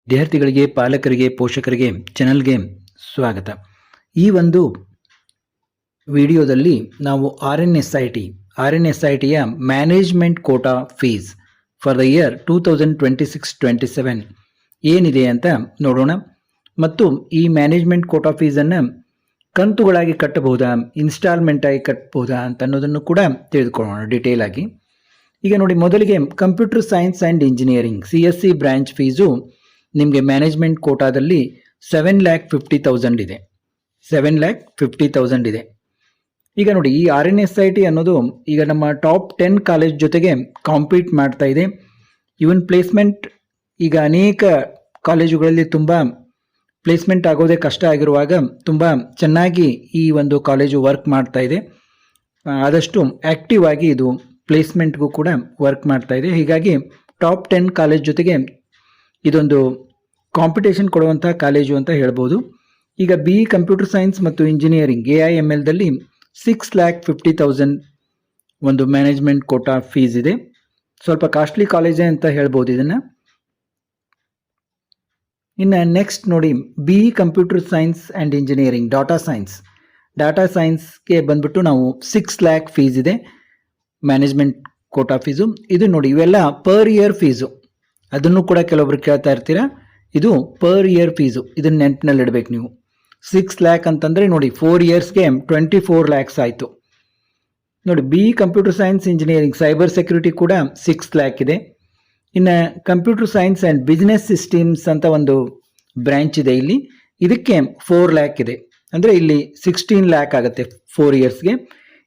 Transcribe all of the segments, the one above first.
ವಿದ್ಯಾರ್ಥಿಗಳಿಗೆ, ಪಾಲಕರಿಗೆ, ಪೋಷಕರಿಗೆ ಚಾನಲ್ಗೆ ಸ್ವಾಗತ. ಈ ಒಂದು ವಿಡಿಯೋದಲ್ಲಿ ನಾವು RNSITಯ management quota fees for the year 2026-27 ಏನಿದೆ ಅಂತ ನೋಡೋಣ. ಮತ್ತು ಈ ಮ್ಯಾನೇಜ್ಮೆಂಟ್ ಕೋಟಾ ಫೀಸನ್ನು ಕಂತುಗಳಾಗಿ ಕಟ್ಟಬಹುದಾ, ಇನ್ಸ್ಟಾಲ್ಮೆಂಟ್ ಆಗಿ ಕಟ್ಟಬಹುದಾ ಅಂತ ಅನ್ನೋದನ್ನು ಕೂಡ ತಿಳಿದುಕೊಳ್ಳೋಣ ಡೀಟೇಲ್ ಆಗಿ. ಈಗ ನೋಡಿ, ಮೊದಲಿಗೆ computer science and engineering CSC branch fees ನಿಮಗೆ ಮ್ಯಾನೇಜ್ಮೆಂಟ್ ಕೋಟಾದಲ್ಲಿ 7,50,000 ಇದೆ. 7,50,000 ಇದೆ. ಈಗ ನೋಡಿ, ಈ RNSIT ಅನ್ನೋದು ಈಗ ನಮ್ಮ ಟಾಪ್ 10 ಕಾಲೇಜ್ ಜೊತೆಗೆ ಕಾಂಪೀಟ್ ಮಾಡ್ತಾ ಇದೆ. ಇವನ್ ಪ್ಲೇಸ್ಮೆಂಟ್ ಈಗ ಅನೇಕ ಕಾಲೇಜುಗಳಲ್ಲಿ ತುಂಬ ಪ್ಲೇಸ್ಮೆಂಟ್ ಆಗೋದೇ ಕಷ್ಟ ಆಗಿರುವಾಗ ತುಂಬ ಚೆನ್ನಾಗಿ ಈ ಒಂದು ಕಾಲೇಜು ವರ್ಕ್ ಮಾಡ್ತಾ ಇದೆ. ಆದಷ್ಟು ಆ್ಯಕ್ಟಿವ್ ಆಗಿ ಇದು ಪ್ಲೇಸ್ಮೆಂಟ್ಗೂ ಕೂಡ ವರ್ಕ್ ಮಾಡ್ತಾ ಇದೆ. ಹೀಗಾಗಿ ಟಾಪ್ 10 ಕಾಲೇಜ್ ಜೊತೆಗೆ ಇದೊಂದು ಕಾಂಪಿಟೇಷನ್ ಕೊಡುವಂಥ ಕಾಲೇಜು ಅಂತ ಹೇಳ್ಬೋದು. ಈಗ BE ಕಂಪ್ಯೂಟರ್ ಸೈನ್ಸ್ ಮತ್ತು ಇಂಜಿನಿಯರಿಂಗ್ AIMLದಲ್ಲಿ 6,50,000 ಒಂದು ಮ್ಯಾನೇಜ್ಮೆಂಟ್ ಕೋಟಾ ಫೀಸ್ ಇದೆ. ಸ್ವಲ್ಪ ಕಾಸ್ಟ್ಲಿ ಕಾಲೇಜೇ ಅಂತ ಹೇಳ್ಬೋದು ಇದನ್ನು. ಇನ್ನು ನೆಕ್ಸ್ಟ್ ನೋಡಿ, BE computer science and engineering data ಸೈನ್ಸ್ಗೆ ಬಂದ್ಬಿಟ್ಟು ನಾವು 6 lakh ಫೀಸ್ ಇದೆ ಮ್ಯಾನೇಜ್ಮೆಂಟ್ ಕೋಟಾ ಫೀಸು. ಇದು ನೋಡಿ, ಇವೆಲ್ಲ ಪರ್ ಇಯರ್ ಫೀಸು. ಅದನ್ನು ಕೂಡ ಕೆಲವೊಬ್ರು ಕೇಳ್ತಾ ಇರ್ತೀರಾ. ಇದು ಪರ್ ಇಯರ್ ಫೀಸು, ಇದನ್ನು ನೆನಪಿನಲ್ಲಿ ಇಡಬೇಕು ನೀವು. 6 lakh ಅಂತಂದರೆ ನೋಡಿ, 4 ಇಯರ್ಸ್ಗೆ 24 lakhs ಆಯಿತು. ನೋಡಿ, BE computer science engineering cyber security ಕೂಡ 6 lakh ಇದೆ. ಇನ್ನು computer science and business systems ಅಂತ ಒಂದು ಬ್ರ್ಯಾಂಚ್ ಇದೆ ಇಲ್ಲಿ, ಇದಕ್ಕೆ 4 lakh ಇದೆ. ಅಂದರೆ ಇಲ್ಲಿ 16 lakh ಆಗುತ್ತೆ 4 ಇಯರ್ಸ್ಗೆ.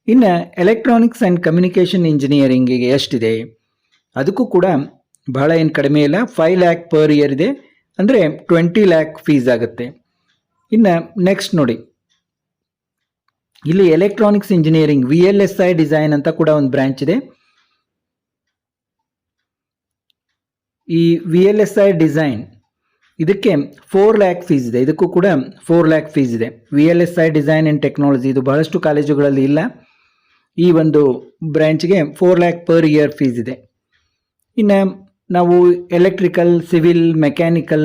ಇನ್ನು ಎಲೆಕ್ಟ್ರಾನಿಕ್ಸ್ ಆ್ಯಂಡ್ ಕಮ್ಯುನಿಕೇಷನ್ ಇಂಜಿನಿಯರಿಂಗಿಗೆ ಎಷ್ಟಿದೆ, ಅದಕ್ಕೂ ಕೂಡ ಬಹಳ ಏನು ಕಡಿಮೆ ಇಲ್ಲ, 5 lakh ಪರ್ ಇಯರ್ ಇದೆ. ಅಂದರೆ 20 lakh ಫೀಸ್ ಆಗುತ್ತೆ. ಇನ್ನು ನೆಕ್ಸ್ಟ್ ನೋಡಿ, ಇಲ್ಲಿ ಎಲೆಕ್ಟ್ರಾನಿಕ್ಸ್ ಇಂಜಿನಿಯರಿಂಗ್ VLSI ಡಿಸೈನ್ ಅಂತ ಕೂಡ ಒಂದು ಬ್ರಾಂಚ್ ಇದೆ. ಈ VLSI ಡಿಸೈನ್ ಇದಕ್ಕೆ 4 lakh ಫೀಸ್ ಇದೆ. ಇದಕ್ಕೂ ಕೂಡ 4 lakh ಫೀಸ್ ಇದೆ. VLSI ಡಿಸೈನ್ ಆ್ಯಂಡ್ ಟೆಕ್ನಾಲಜಿ ಇದು ಬಹಳಷ್ಟು ಕಾಲೇಜುಗಳಲ್ಲಿ ಇಲ್ಲ. ಈ ಒಂದು ಬ್ರ್ಯಾಂಚ್ಗೆ 4 lakh ಪರ್ ಇಯರ್ ಫೀಸ್ ಇದೆ. ಇನ್ನು ನಾವು ಎಲೆಕ್ಟ್ರಿಕಲ್, ಸಿವಿಲ್, ಮೆಕ್ಯಾನಿಕಲ್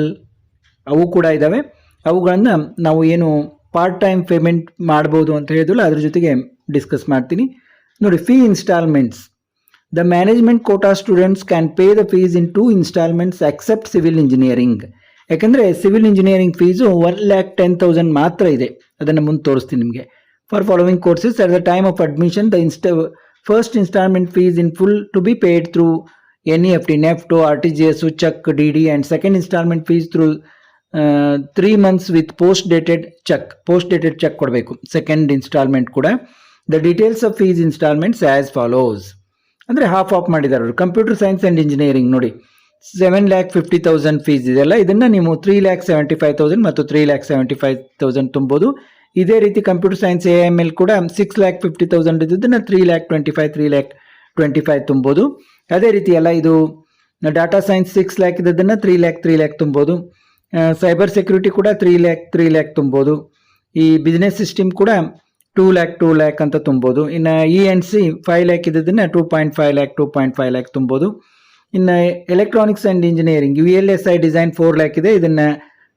ಅವು ಕೂಡ ಇದ್ದಾವೆ. ಅವುಗಳನ್ನು ನಾವು ಏನು ಪಾರ್ಟ್ ಟೈಮ್ ಪೇಮೆಂಟ್ ಮಾಡ್ಬೋದು ಅಂತ ಹೇಳಿದ್ವಲ್ಲ, ಅದ್ರ ಜೊತೆಗೆ ಡಿಸ್ಕಸ್ ಮಾಡ್ತೀನಿ. ನೋಡಿ, fee installments. The management quota students can pay the fees in 2 installments except civil engineering. ಯಾಕೆಂದರೆ ಸಿವಿಲ್ ಇಂಜಿನಿಯರಿಂಗ್ ಫೀಸು 1,10,000 ಮಾತ್ರ ಇದೆ. ಅದನ್ನು ಮುಂದೆ ತೋರಿಸ್ತೀನಿ ನಿಮಗೆ. For following courses at the time of admission first installment fees in full to be paid through NEFT, NEFT, RTGS, cheque, DD and second installment fees through 3 months with post dated cheque ಕೊಡಬೇಕು second installment ಕೂಡ. The details of fees instalments as follows. ಅಂದರೆ half ಮಾಡಿದ್ದಾರೆ ಅವರು. Computer science and engineering ನೋಡಿ, 7,50,000 fees ಇದೆಲ್ಲ. ಇದನ್ನು ನೀವು 3,75,000 ಮತ್ತು 3,75,000 ತುಂಬೋದು. ಇದೇ ರೀತಿ ಕಂಪ್ಯೂಟರ್ ಸೈನ್ಸ್ AIML ಕೂಡ 6,50,000 ಇದ್ದದನ್ನು 3,25,000 ತುಂಬೋದು. ಅದೇ ರೀತಿ ಅಲ್ಲ, ಇದು ಡಾಟಾ ಸೈನ್ಸ್ 6 lakh ಇದ್ದದನ್ನು 3 lakh ತುಂಬೋದು. ಸೈಬರ್ ಸೆಕ್ಯೂರಿಟಿ ಕೂಡ 3 lakh ತುಂಬೋದು. ಈ ಬಿಸ್ನೆಸ್ ಸಿಸ್ಟಮ್ ಕೂಡ 2 lakh ಅಂತ ತುಂಬೋದು. ಇನ್ನು ENC 5 lakh ಇದ್ದದನ್ನು 2.5 lakh ತುಂಬೋದು. ಇನ್ನು electronics and engineering VLSI design 4 lakh ಇದೆ. ಇದನ್ನು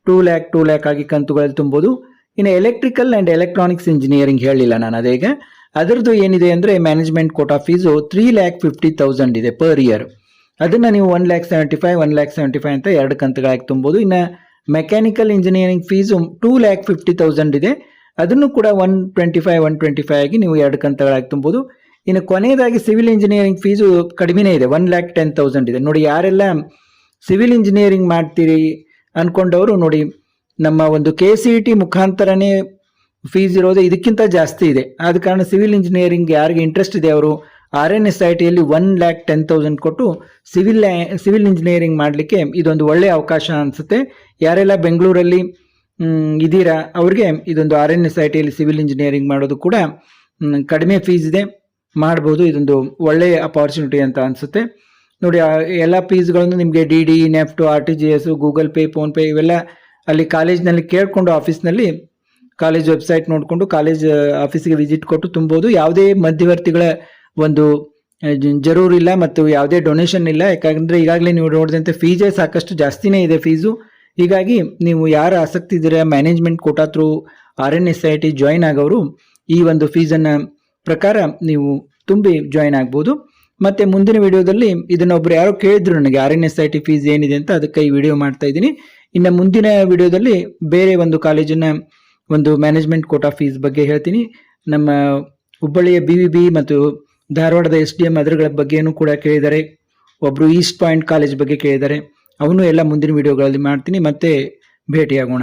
2 lakh ಆಗಿ ಕಂತುಗಳಲ್ಲಿ ತುಂಬೋದು. ಇನ್ನು ಎಲೆಕ್ಟ್ರಿಕಲ್ ಆ್ಯಂಡ್ ಎಲೆಕ್ಟ್ರಾನಿಕ್ಸ್ ಇಂಜಿನಿಯರಿಂಗ್ ಹೇಳಿಲ್ಲ ನಾನು. ಅದೇಗ ಅದರದ್ದು ಏನಿದೆ ಅಂದರೆ ಮ್ಯಾನೇಜ್ಮೆಂಟ್ ಕೋಟಾ ಫೀಸು 3,50,000 ಇದೆ ಪರ್ ಇಯರ್. ಅದನ್ನು ನೀವು 1,75,000 ಅಂತ 2 ಕಂತುಗಳಾಗಿ ತುಂಬೋದು. ಇನ್ನು ಮೆಕ್ಯಾನಿಕಲ್ ಇಂಜಿನಿಯರಿಂಗ್ ಫೀಸು 2,50,000 ಇದೆ. ಅದನ್ನು ಕೂಡ 125 ಆಗಿ ನೀವು 2 ಕಂತುಗಳಾಗಿ ತುಂಬೋದು. ಇನ್ನು ಕೊನೆಯದಾಗಿ ಸಿವಿಲ್ ಇಂಜಿನಿಯರಿಂಗ್ ಫೀಸು ಕಡಿಮೆನೇ ಇದೆ, 1,10,000 ಇದೆ. ನೋಡಿ, ಯಾರೆಲ್ಲ ಸಿವಿಲ್ ಇಂಜಿನಿಯರಿಂಗ್ ಮಾಡ್ತೀರಿ ಅಂದ್ಕೊಂಡವರು ನೋಡಿ, ನಮ್ಮ ಒಂದು KCET ಮುಖಾಂತರನೇ ಫೀಸ್ ಇರೋದು ಇದಕ್ಕಿಂತ ಜಾಸ್ತಿ ಇದೆ. ಆದ ಕಾರಣ ಸಿವಿಲ್ ಇಂಜಿನಿಯರಿಂಗ್ ಯಾರಿಗೆ ಇಂಟ್ರೆಸ್ಟ್ ಇದೆ ಅವರು RNSITಯಲ್ಲಿ 1,10,000 ಕೊಟ್ಟು ಸಿವಿಲ್ ಇಂಜಿನಿಯರಿಂಗ್ ಮಾಡಲಿಕ್ಕೆ ಇದೊಂದು ಒಳ್ಳೆಯ ಅವಕಾಶ ಅನಿಸುತ್ತೆ. ಯಾರೆಲ್ಲ ಬೆಂಗಳೂರಲ್ಲಿ ಇದ್ದೀರಾ ಅವ್ರಿಗೆ ಇದೊಂದು RNSITಯಲ್ಲಿ ಸಿವಿಲ್ ಇಂಜಿನಿಯರಿಂಗ್ ಮಾಡೋದು ಕೂಡ ಕಡಿಮೆ ಫೀಸ್ ಇದೆ, ಮಾಡ್ಬೋದು. ಇದೊಂದು ಒಳ್ಳೆಯ ಅಪಾರ್ಚುನಿಟಿ ಅಂತ ಅನಿಸುತ್ತೆ. ನೋಡಿ, ಎಲ್ಲ ಫೀಸ್ಗಳನ್ನು ನಿಮಗೆ DD, NEFT, RTGS, Google pay, PhonePe ಇವೆಲ್ಲ ಅಲ್ಲಿ ಕಾಲೇಜ್ನಲ್ಲಿ ಕೇಳಿಕೊಂಡು ಆಫೀಸ್ನಲ್ಲಿ ಕಾಲೇಜ್ ವೆಬ್ಸೈಟ್ ನೋಡಿಕೊಂಡು ಕಾಲೇಜ್ ಆಫೀಸಿಗೆ ವಿಸಿಟ್ ಕೊಟ್ಟು ತುಂಬೋದು. ಯಾವುದೇ ಮಧ್ಯವರ್ತಿಗಳ ಒಂದು ಜರೂರಿಲ್ಲ ಮತ್ತು ಯಾವುದೇ ಡೊನೇಷನ್ ಇಲ್ಲ. ಯಾಕಂದರೆ ಈಗಾಗಲೇ ನೀವು ನೋಡಿದಂತೆ ಫೀಸೇ ಸಾಕಷ್ಟು ಜಾಸ್ತಿನೇ ಇದೆ ಫೀಸು. ಹೀಗಾಗಿ ನೀವು ಯಾರು ಆಸಕ್ತಿ ಇದ್ದೀರಾ management quota through RNSIT join ಆಗೋರು ಈ ಒಂದು ಫೀಸನ್ನು ಪ್ರಕಾರ ನೀವು ತುಂಬಿ ಜಾಯಿನ್ ಆಗ್ಬೋದು. ಮತ್ತೆ ಮುಂದಿನ ವಿಡಿಯೋದಲ್ಲಿ ಇದನ್ನೊಬ್ರು ಯಾರೋ ಕೇಳಿದ್ರು ನನಗೆ RNSIT ಫೀಸ್ ಏನಿದೆ ಅಂತ, ಅದಕ್ಕೆ ಈ ವಿಡಿಯೋ ಮಾಡ್ತಾ ಇದ್ದೀನಿ. ಇನ್ನು ಮುಂದಿನ ವಿಡಿಯೋದಲ್ಲಿ ಬೇರೆ ಒಂದು ಕಾಲೇಜಿನ ಒಂದು ಮ್ಯಾನೇಜ್ಮೆಂಟ್ ಕೋಟಾ ಫೀಸ್ ಬಗ್ಗೆ ಹೇಳ್ತೀನಿ. ನಮ್ಮ ಹುಬ್ಬಳ್ಳಿಯ BVB ಮತ್ತು ಧಾರವಾಡದ SDM ಅದರ ಬಗ್ಗೆನೂ ಕೂಡ ಕೇಳಿದ್ದಾರೆ. ಒಬ್ಬರು ಈಸ್ಟ್ ಪಾಯಿಂಟ್ ಕಾಲೇಜ್ ಬಗ್ಗೆ ಕೇಳಿದ್ದಾರೆ. ಅವನು ಎಲ್ಲ ಮುಂದಿನ ವಿಡಿಯೋಗಳಲ್ಲಿ ಮಾಡ್ತೀನಿ. ಮತ್ತೆ ಭೇಟಿಯಾಗೋಣ.